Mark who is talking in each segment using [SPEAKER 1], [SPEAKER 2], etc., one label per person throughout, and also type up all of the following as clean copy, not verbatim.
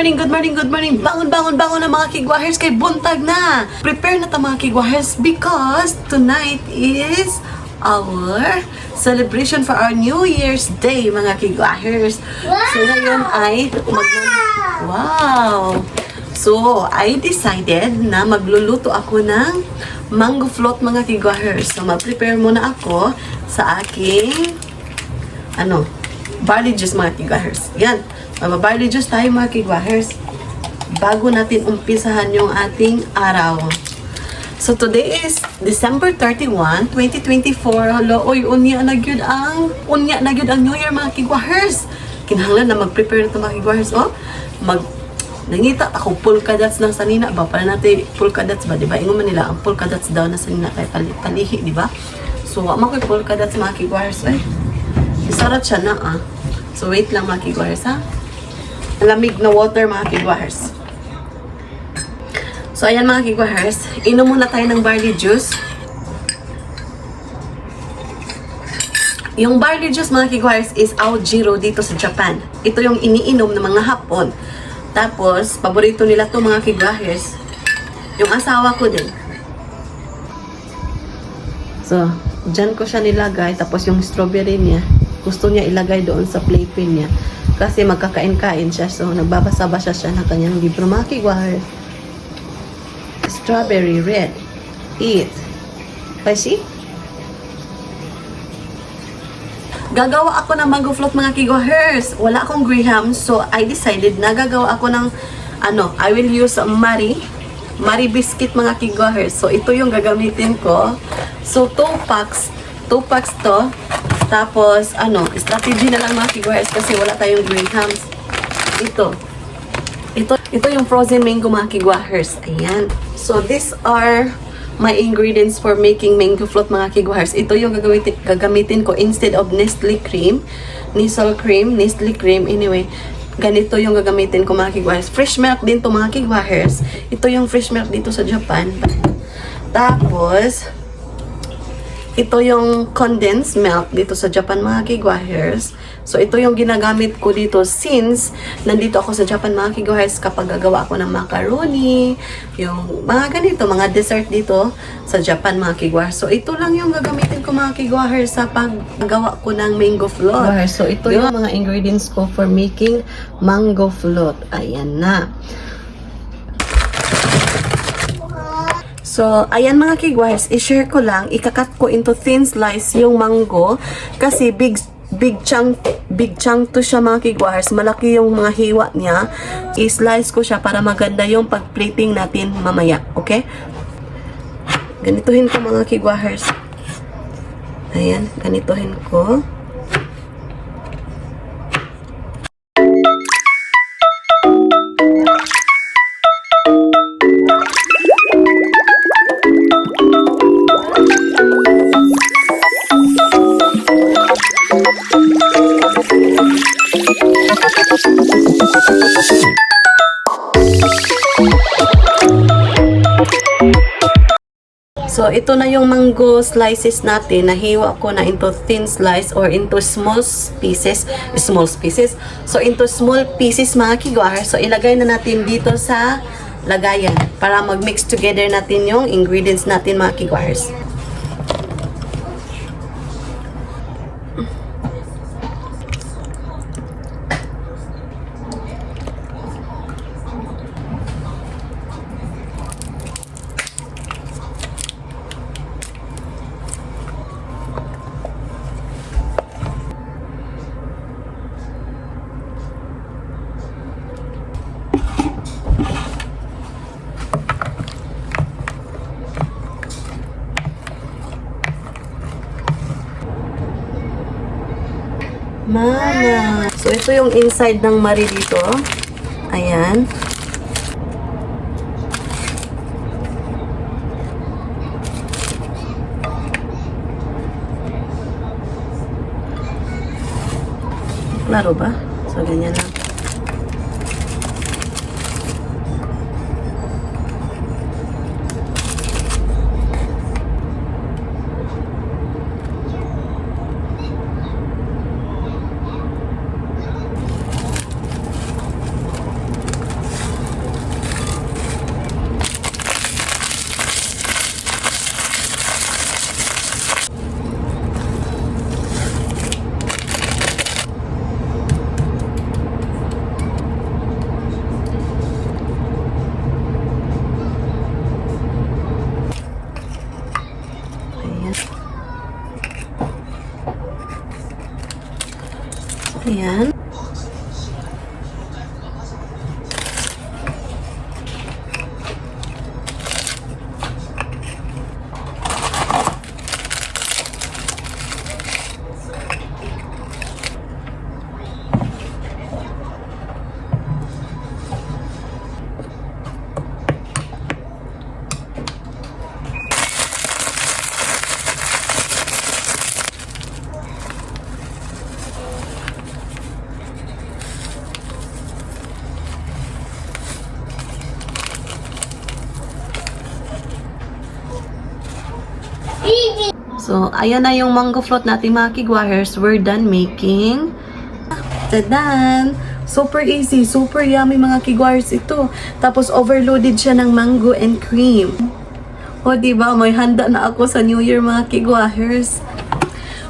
[SPEAKER 1] morning, good morning, good morning. Bangon, bangon, bangon na mga kigwahers kay buntag na. Prepare na ta mga kigwahers because tonight is our celebration for our New Year's Day mga kigwahers. So ngayon ay wow! So, I decided na magluluto ako ng mango float mga kigwahers. So, mag-prepare muna ako sa aking barley juice mga kigwahers. Yan. Barley juice tayo mga kigwahers. Bago natin umpisahan yung ating araw. So today is December 31, 2024. Hello, oy, unya na gyud ang New Year mga kigwahers. Kinahanglan na mag-prepare na ito mga kigwahers. Oh, nangita ako polka dots ng sanina ba? Para natin polka dots ba? Diba? Ingon man nila ang polka dots daw na sanina kay palihi, diba? So, ako ko'y polka dots mga kigwahers. Ay, isarat siya na So, wait lang mga kigwahers ha. Lamig na water mga kigwahers. So, ayan mga kigwahers. Inom muna tayo ng barley juice. Yung barley juice mga kigwahers is Aojiro dito sa Japan. Ito yung iniinom ng mga Hapon. Tapos, paborito nila to mga kigwahers. Yung asawa ko din. So, dyan ko siya nilagay. Tapos yung strawberry niya, gusto niya ilagay doon sa playpen niya. Kasi magkakain-kain siya. So, nagbabasa-basa siya ng kanyang libro. Mga kigwahers. Strawberry red. Eat. Spicy? Gagawa ako ng mango float mga kigwahers. Wala akong graham. So, I decided na gagawa ako ng I will use Marie biscuit mga kigwahers. So, ito yung gagamitin ko. So, 2 packs to. Tapos, strategy na lang mga kigwahers kasi wala tayong grahams. Ito yung frozen mango mga kigwahers. Ayan. So, these are my ingredients for making mango float mga kigwahers. Ito yung gagamitin ko instead of Nestle cream. Nestle cream. Anyway, ganito yung gagamitin ko mga kigwahers. Fresh milk din to mga kigwahers. Ito yung fresh milk dito sa Japan. Tapos, ito yung condensed milk dito sa Japan mga kigwahers. So, ito yung ginagamit ko dito since nandito ako sa Japan mga kigwahers kapag gagawa ako ng macaroni, yung mga ganito, mga dessert dito sa Japan mga kigwahers. So, ito lang yung gagamitin ko mga kigwahers sa paggawa ko ng mango float. So, ito yung mga ingredients ko for making mango float. Ayan na. So, ayan mga kigwahers, i-share ko lang, ikakat ko into thin slice yung mango kasi big chunk to siya mga kigwahers. Malaki yung mga hiwa niya. I-slice ko siya para maganda yung pag-plating natin mamaya. Okay? Ganituhin ko mga kigwahers. Ayan, ganituhin ko. So, ito na yung mango slices natin. Nahiwa ko na into thin slice or into small pieces. So, into small pieces mga kigwahers. So, ilagay na natin dito sa lagayan para mag-mix together natin yung ingredients natin mga kigwahers. Mama. So, ito yung inside ng Marie dito. Ayan. Klaro ba? So, ganyan lang. Ayan. So, ayan na yung mango float natin mga kigwahers. We're done making. Tadan! Super easy, super yummy mga kigwahers ito. Tapos overloaded siya ng mango and cream. O diba, may handa na ako sa New Year mga kigwahers.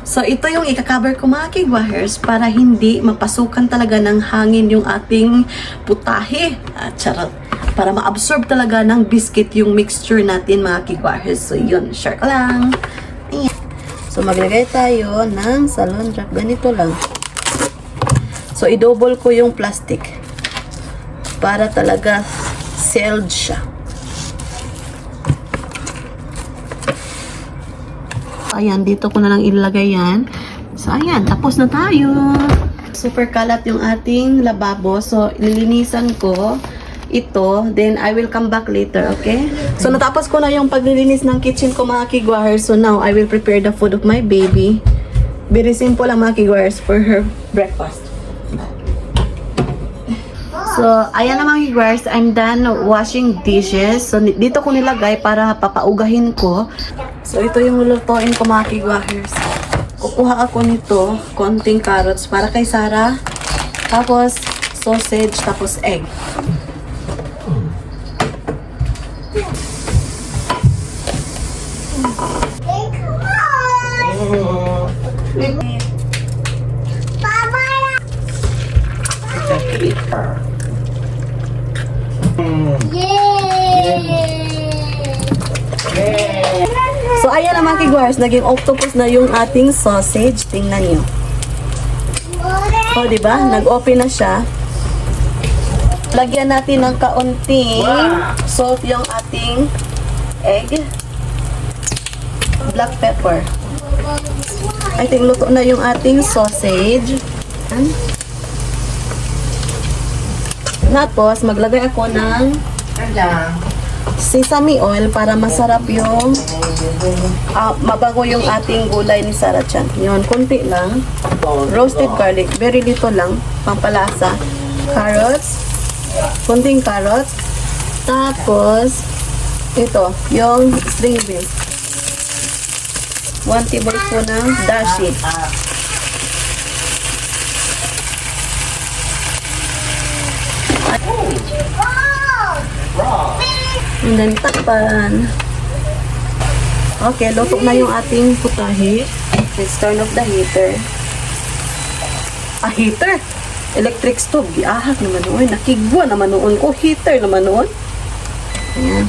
[SPEAKER 1] So, ito yung ika-cover ko mga kigwahers para hindi mapasukan talaga ng hangin yung ating putahe. Charot. Para ma-absorb talaga ng biscuit yung mixture natin mga kigwahers. So, yun. Share ka lang. Ayan. So, maglagay tayo ng salon wrap. Ganito lang. So, i-double ko yung plastic para talaga sealed siya. Ayan, dito ko na lang ilagay yan. So, ayan, tapos na tayo. Super kalat yung ating lababo. So, ililinisan ko ito. Then, I will come back later, okay? So, natapos ko na yung paglilinis ng kitchen ko, mga kigwahers. So, now, I will prepare the food of my baby. Very simple lang, mga kigwahers, for her breakfast. So, ayan na mga kigwahers. I'm done washing dishes. So, dito ko nilagay para papaugahin ko. So, ito yung lulutuin ko mga kigwahers. Kukuha ako nito, konting carrots para kay Sarah. Tapos, sausage, tapos egg. So, ayan na mga kigwahers, naging octopus na yung ating sausage. Tingnan nyo. O, diba? Nag-open na siya. Lagyan natin ng kaunting salt yung ating egg. Black pepper. I think luto na yung ating sausage. Tapos, maglagay ako ng sesame oil para masarap yung mabango yung ating gulay ni Sarah Chan. Yun, konti lang. Roasted garlic, very little lang, pampalasa. Carrots, konting carrots. Tapos, ito, yung string beans. 1 tablespoon ng dashi. And then, takpan. Okay, luto na yung ating putahe. Let's turn off the heater. Heater? Electric stove. Giahak naman noon. Nakigwa naman noon ko. Heater naman noon. Ayan.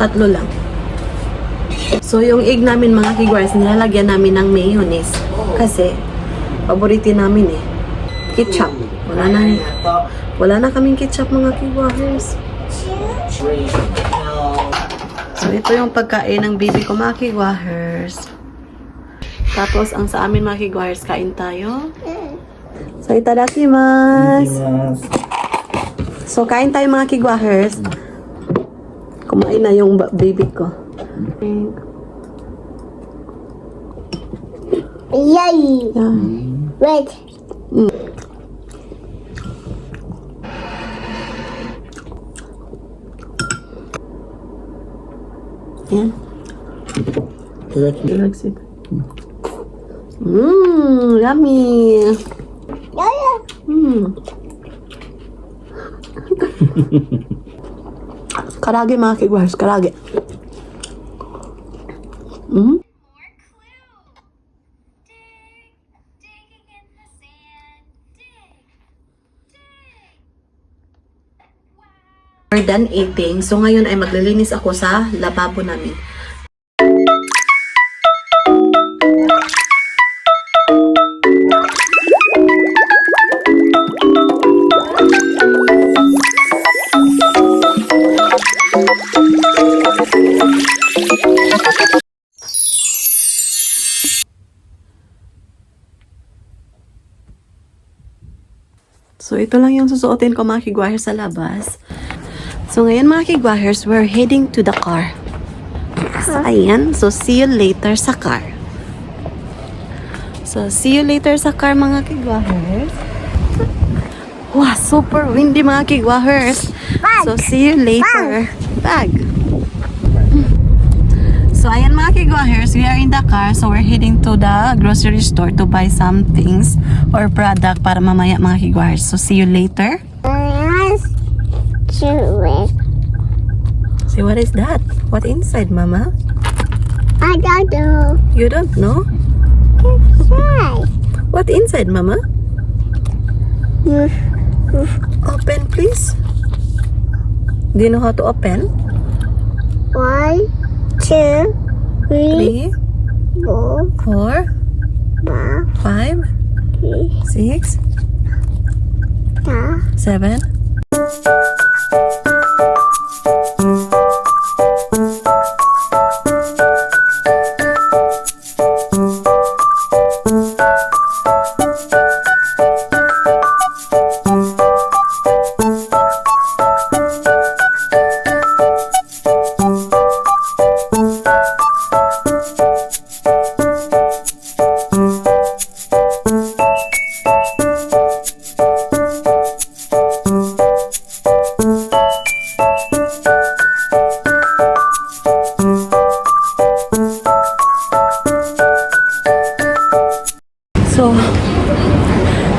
[SPEAKER 1] 3 lang. So, yung egg namin mga kigwars, nilalagyan namin ng mayonnaise. Kasi, paborito namin eh. Ketchup. Wala na kaming ketchup mga kigwars. So, ito yung pagkain ng baby ko mga kigwahers. Tapos, ang sa amin mga kigwahers, kain tayo. So, itadakimasu. So, kain tayo mga kigwahers. Kumain na yung baby ko.
[SPEAKER 2] Yay!
[SPEAKER 1] Yeah.
[SPEAKER 2] Wait.
[SPEAKER 1] Yan. Relax it. Yummy.
[SPEAKER 2] Yaya.
[SPEAKER 1] Karage mga kigwars, karage. We're done eating. So ngayon ay maglilinis ako sa lababo namin. ito lang yung susuotin ko mga kigwahers sa labas. So, ngayon mga kigwahers, we're heading to the car. So, ayan. So, see you later sa car. So, see you later sa car mga kigwahers. Wow, super windy mga kigwahers. So, see you later. Bag. So, ayan mga kigwahers, we are in the car. So, we're heading to the grocery store to buy some things or product para mamaya mga kigwahers. So, see you later. See, what is that? What inside, Mama?
[SPEAKER 2] I don't know.
[SPEAKER 1] You don't know?
[SPEAKER 2] Why?
[SPEAKER 1] What inside, Mama? Open, please. Do you know how to open?
[SPEAKER 2] 1, 2, 3,
[SPEAKER 1] 3,
[SPEAKER 2] 4,
[SPEAKER 1] 4, 5, 6, 7. So,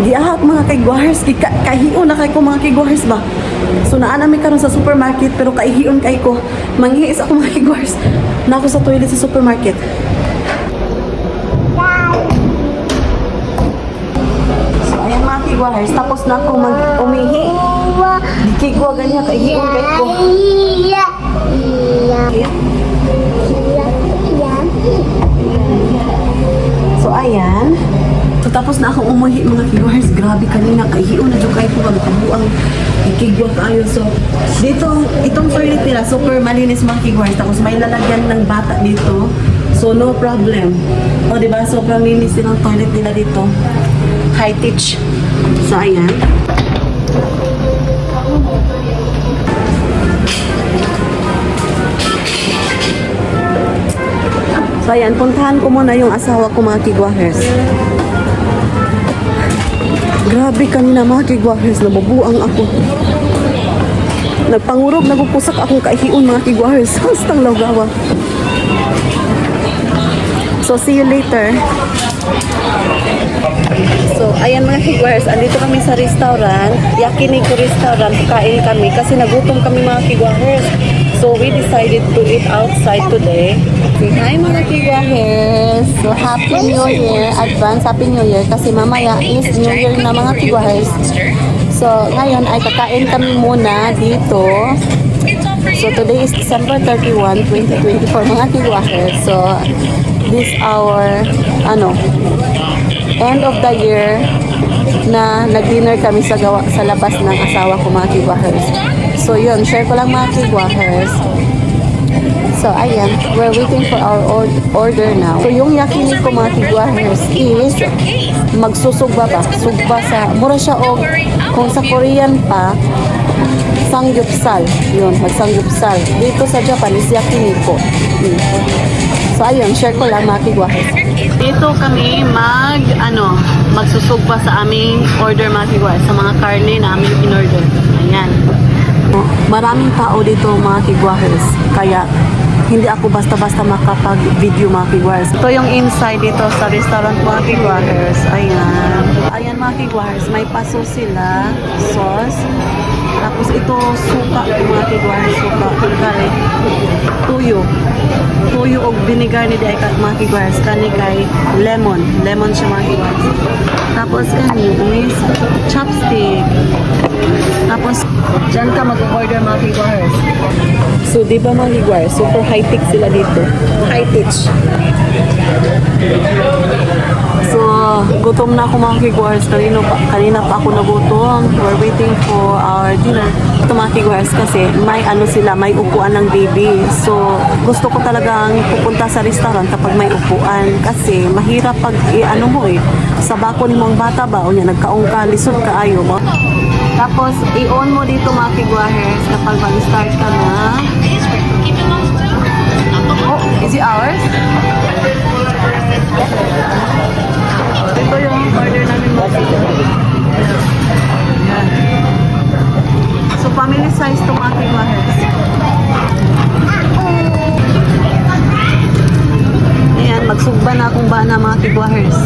[SPEAKER 1] giahak mga kigwahers, kahion na kay ko mga kigwahers ba? So, naa namin karon sa supermarket pero kaihion kay ko. Manghihis ako mga kigwahers. Na ako sa toilet sa supermarket. So, ayan mga kigwahers, tapos na ako mag-umihi. Kigwa ganyan, kaihion kay ko. So, ayan. So, tapos na akong umuhi mga kigwahers. Grabe kanina, kaihiyon na dyan kayo ko. Magkabuang ikigwa kayo. So, dito, itong toilet nila, super malinis mga kigwahers. Tapos may lalagyan ng bata dito. So, no problem. O, diba? Sobrang linis din ang toilet nila dito. High teach. So, ayan. So, ayan. Puntahan ko muna yung asawa ko mga kigwahers. Grabe kanina mga kigwahers, nabubuang ako. Nagpangurog, nagpupusak akong kaihion mga kigwahers. Hastang lawgawa. So, see you later. So, ayan mga kigwahers, andito kami sa restaurant. Yakiniku restaurant, kain kami kasi nagutom kami mga kigwahers. So, we decided to eat outside today. Say hi mga kigwahers. So, Happy New Year. Advance Happy New Year kasi mamaya is New Year na mga kigwahers. So, ngayon ay kakain kami muna dito. So, today is December 31, 2024 mga kigwahers. So, this our, end of the year na nag-dinner kami sa labas ng asawa ko mga kigwahers. So, yun, share ko lang mga kigwahers. So, ayan, we're waiting for our order now. So, yung yakiniku mga kigwahers is magsusugba ba? Sugba sa, mura siya o kung sa Korean pa, sangyupsal. Yun, magsangyupsal. Dito sa Japan is yakiniku. So, ayun, share ko lang mga kigwahers. Dito kami magsusugba sa aming order mga kigwahers, sa mga karne na aming in-order. Ayan. Maraming tao dito mga kigwahers, kaya hindi ako basta-basta makapag-video mga kigwahers. Ito yung inside dito sa restaurant mga kigwahers. Ayan. Ayan mga kigwahers, may paso sila, sauce. Tapos ito suka mga kigwahers, suka, kare, tuyo. Tuyo o vinegar ni Deka mga kigwahers, kani kay lemon siya mga kigwahers. Tapos is chopstick. Tapos dyan ka mag-order mga kigwahers. So di ba mga kigwahers, super high-tech sila dito. High-tech. So gutom na ako mga kigwahers, kanina pa ako nagutom. We're waiting for our dinner. Ito mga kigwahers kasi may upuan ng baby. So gusto ko talagang pupunta sa restaurant kapag may upuan kasi mahirap pag sa bako ni mong bata ba o niya nagkaong ka, lisod ka ayo mo. Tapos, i-on mo dito mga kigwahers kapag mag-start ka na. Oh, is it ours? Ito yung order namin mga kigwahers. Ayan. So, family size to mga kigwahers. Ayan, magsugba na akong bana mga kigwahers.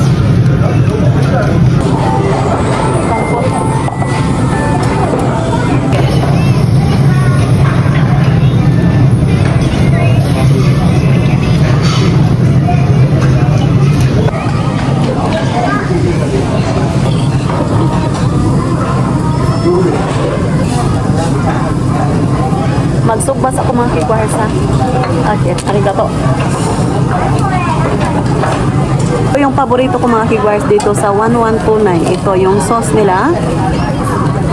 [SPEAKER 1] Magsugbas ako mga kigwahers ha. Okay, arigato. Ito yung paborito ko mga kigwahers dito sa 1129. Ito yung sauce nila.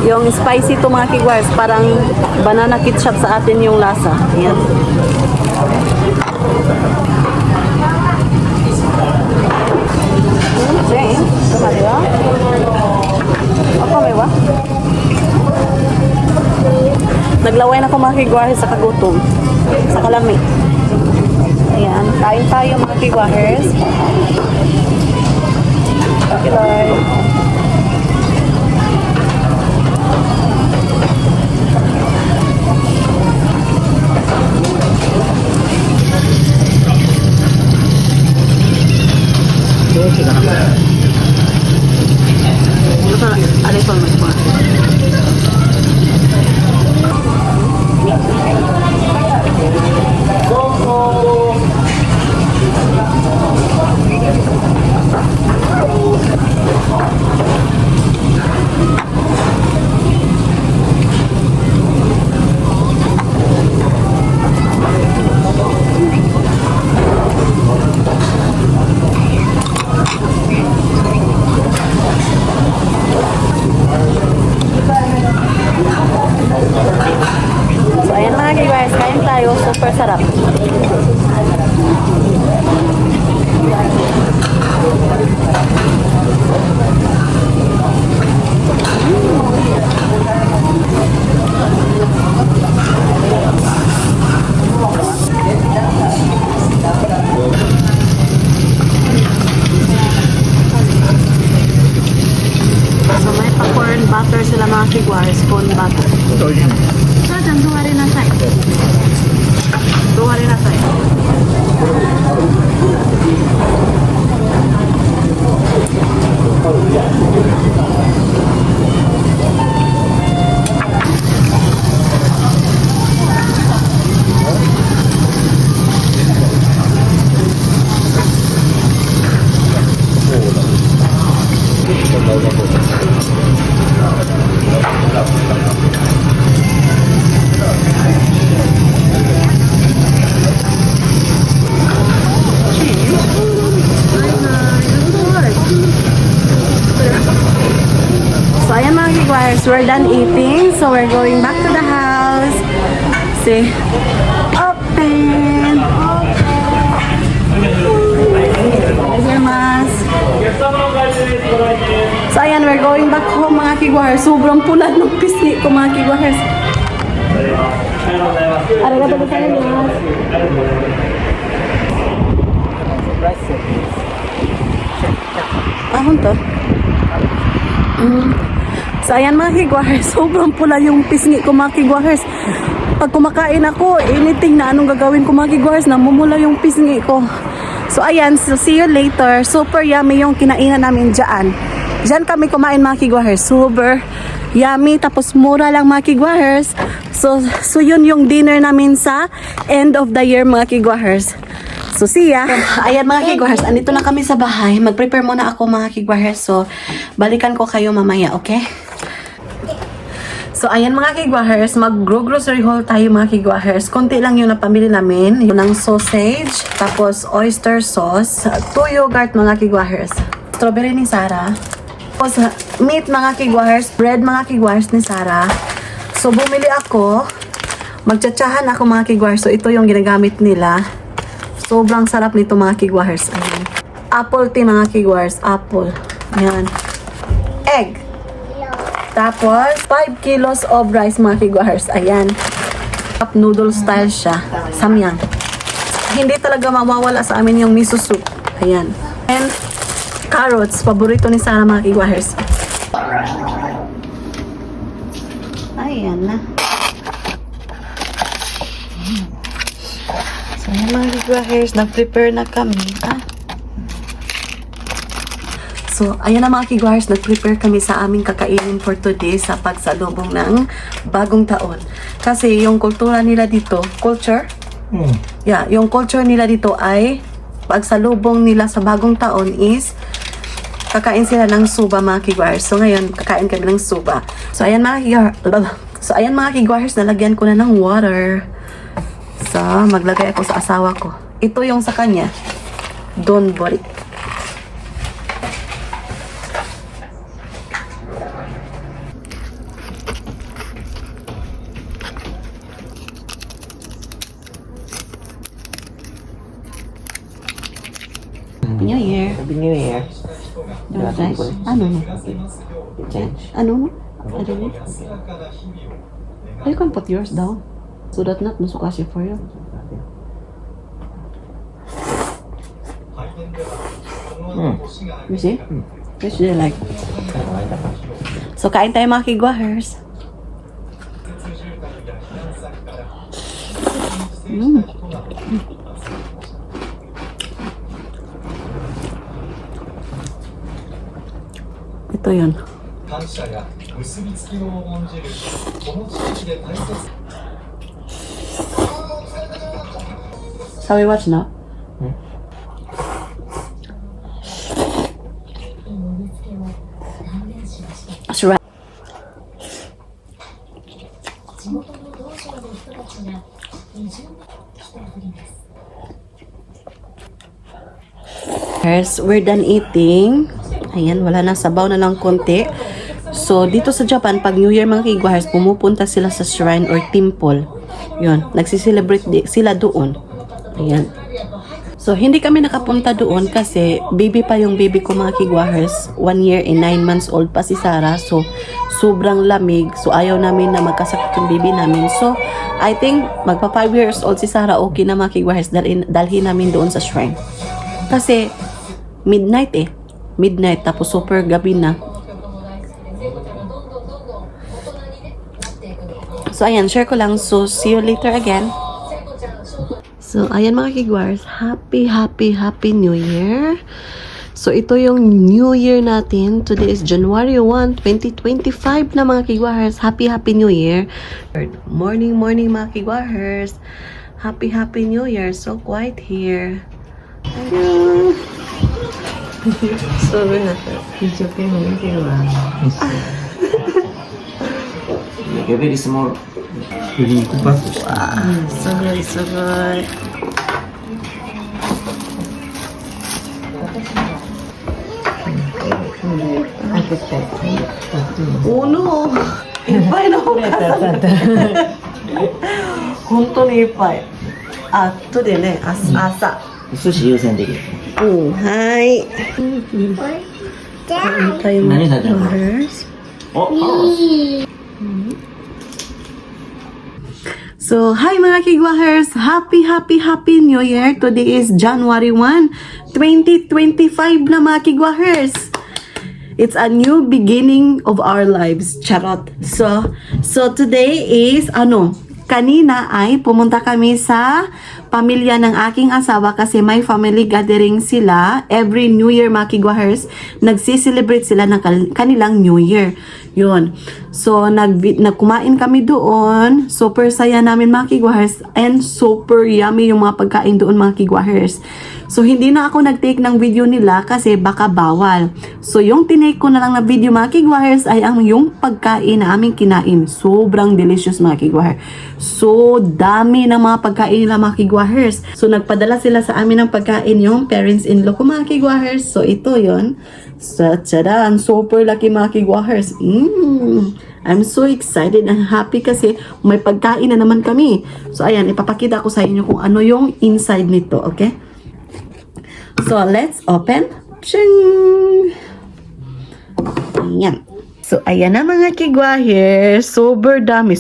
[SPEAKER 1] Yung spicy to mga kigwahers. Parang banana ketchup sa atin yung lasa. Ayan. Jane, kumaliwa? Ako may wa? Naglaway na ako mga kigwahers sa kagutom. Sa kalami. Ayan. Kain tayo mga kigwahers. Okay, Lord. Ano ito mga super sarap. So may pa-corn butter sila mga kigwahers, corn butter. So, dyan, duwa rin na tayo. Duwa rin na tayo. We're done eating, so we're going back to the house. See, open. So ayan, we're going back home mga kigwahers. Sobrang pulad ng pisngi ko mga kigwahers. Arigato gozaimasu. Ahon to. So ayan mga kigwahers, sobrang pula yung pisngi ko mga kigwahers. Pag kumakain ako, anything na anong gagawin ko mga kigwahers, namumula yung pisngi ko. So ayan, so see you later. Super yummy yung kinainan namin dyan. Dyan kami kumain mga kigwahers. Super yummy, tapos mura lang mga kigwahers. So yun yung dinner namin sa end of the year mga kigwahers. So see ya. Ayan mga kigwahers, andito na kami sa bahay. Mag-prepare muna ako mga kigwahers. So balikan ko kayo mamaya, okay? So, ayan mga kigwahers, mag-grocery haul tayo mga kigwahers. Konti lang yung napamili namin. Yung ng sausage, tapos oyster sauce, 2 yogurt mga kigwahers. Strawberry ni Sarah. Tapos, meat mga kigwahers, bread mga kigwahers ni Sarah. So, bumili ako. Magtsatsahan ako mga kigwahers. So, ito yung ginagamit nila. Sobrang sarap nito mga kigwahers. Ayan. Apple tea mga kigwahers. Apple. Ayan. Egg. Tapos, 5 kilos of rice mga kigwahers. Ayan. Cup noodle style siya. Samyang. Hindi talaga mawawala sa amin yung miso soup. Ayan. And carrots. Paborito ni Sarah mga kigwahers. Ayan na. So, ayan mga kigwahers. Nag-prepare na kami. So, ayan na mga kigwahers, nag-prepare kami sa aming kakainin for today sa pagsalubong ng bagong taon. Kasi yung kultura nila dito, Yeah, yung culture nila dito ay pagsalubong nila sa bagong taon is kakain sila ng suba mga kigwahers. So, ngayon, kakain kami ng suba. So, ayan mga kigwahers, nalagyan ko na ng water. So, maglagay ako sa asawa ko. Ito yung sa kanya. Don't worry. New Year.
[SPEAKER 3] Happy New Year.
[SPEAKER 1] Guys, ano no?
[SPEAKER 3] Change.
[SPEAKER 1] Ano no? I don't know. You can put yours down so that not nasukashi for you. You see? Which do you like? So, kain tayo mga kigwahers. Ito yun. Shall we watch now? That's right. We're done eating. Ayan, wala na, sabaw na lang konti. So, dito sa Japan, pag New Year mga kigwahers, pumupunta sila sa shrine or temple. Yun, nagsiselebrate sila doon. Ayan. So, hindi kami nakapunta doon kasi baby pa yung baby ko mga kigwahers. 1 year and 9 months old pa si Sarah. So, sobrang lamig. So, ayaw namin na magkasakit yung baby namin. So, I think magpa 5 years old si Sarah, okay na mga kigwahers, dalhin namin doon sa shrine. Kasi, midnight, tapos super gabi na. So, ayan, share ko lang. So, see you later again. So, ayan mga kigwahers, happy New Year. So, ito yung New Year natin. Today is January 1, 2025 na mga kigwahers. Happy New Year. Morning mga kigwahers. Happy New Year. So quiet here. Ayun. So,
[SPEAKER 3] Like a very small.
[SPEAKER 1] so good. Oh no! Ipay na ako kasama. Honto ni ipay. Today ne, asa.
[SPEAKER 3] 寿司優先的。
[SPEAKER 1] はい。
[SPEAKER 2] Dad.
[SPEAKER 1] Tayo
[SPEAKER 3] Nani sa dyan?
[SPEAKER 1] orders.
[SPEAKER 3] Oh, carrots.
[SPEAKER 1] So, hi mga kigwahers! Happy New Year! Today is January 1, 2025 na mga kigwahers! It's a new beginning of our lives. Charot! So today is, kanina ay pumunta kami sa pamilya ng aking asawa kasi may family gathering sila. Every New Year mga kigwahers, nagsiselebrate sila ng kanilang New Year. Yun. So, nagkumain kami doon. Super saya namin mga kigwahers and super yummy yung mga pagkain doon mga kigwahers. So, hindi na ako nag-take ng video nila kasi baka bawal. So, yung tinake ko na lang na video mga kigwahers ay yung pagkain na aming kinain. Sobrang delicious mga kigwahers. So, dami ng mga pagkain nila mga kigwahers. So, nagpadala sila sa amin ng pagkain yung parents-in-law ko mga kigwahers. So, ito yon. So, tadaan, super lucky mga kigwahers. I'm so excited and happy kasi may pagkain na naman kami. So, ayan, ipapakita ko sa inyo kung ano yung inside nito, okay? So, let's open. Ching! Ayan. So, ayan na mga kigwahers. Super dami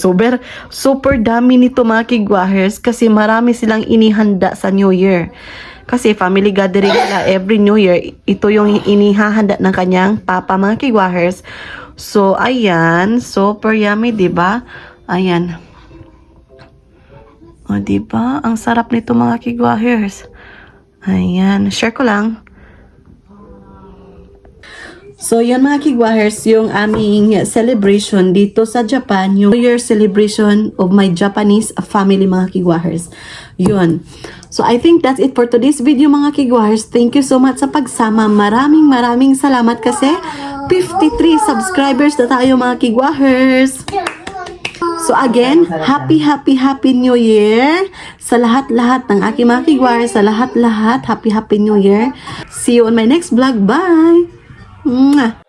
[SPEAKER 1] nito mga kigwahers kasi marami silang inihanda sa New Year. Kasi family gathering nila every New Year, ito yung inihahanda ng kanyang papa mga kigwahers. So, ayan. Super yummy, diba? Ayan. O, diba? Ang sarap nito mga kigwahers. Ayan. Share ko lang. So, yan mga kigwahers, yung aming celebration dito sa Japan, yung New Year celebration of my Japanese family mga kigwahers. Yun. So, I think that's it for today's video mga kigwahers. Thank you so much sa pagsama. Maraming salamat kasi 53 subscribers na tayo mga kigwahers. So again, happy New Year sa lahat-lahat ng aking mga kigwahers, sa lahat-lahat, happy New Year. See you on my next vlog. Bye! Mwah!